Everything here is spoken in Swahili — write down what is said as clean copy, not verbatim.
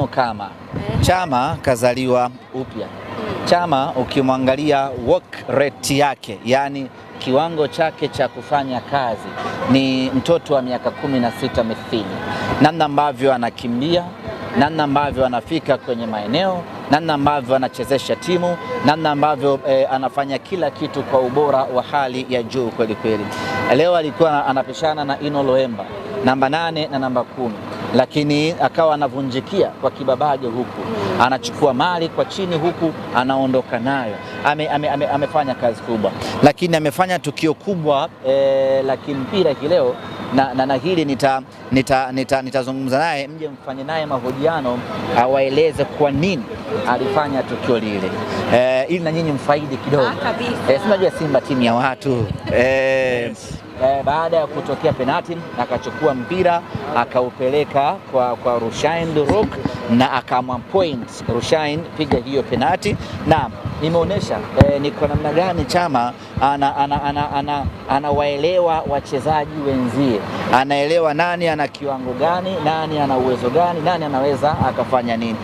Kama Chama kazaliwa upya. Chama ukimwangalia work rate yake, yani kiwango chake cha kufanya kazi, ni mtoto wa miaka 16 mithili. Namna ambavyo anakimbia, namna ambavyo anafika kwenye maeneo, namna ambavyo anachezesha timu, namna ambavyo anafanya kila kitu kwa ubora wa hali ya juu kweli kweli. Leo alikuwa anapishana na Ino Loemba namba 8 na namba 10, lakini akawa anavunjikia kwa kibabage huku, anachukua mali kwa chini huku anaondoka nayo. Amefanya kazi kubwa, lakini amefanya tukio kubwa la kimpira kileo na hili nitazungumza naye, mje mfanye naye mahojiano awaeleze kwa nini alifanya tukio lile, ili na nyinyi mfaidi kidogo. Unajua Simba timu ya watu. Baada ya kutokea penalti akachukua mpira akaupeleka kwa Rushain De Reuck na akamwa point Rushain, piga hiyo penalti, na imeonyesha ni kwa namna gani Chama anawaelewa wachezaji wenzie, anaelewa nani ana kiwango gani, nani ana uwezo gani, nani anaweza akafanya nini.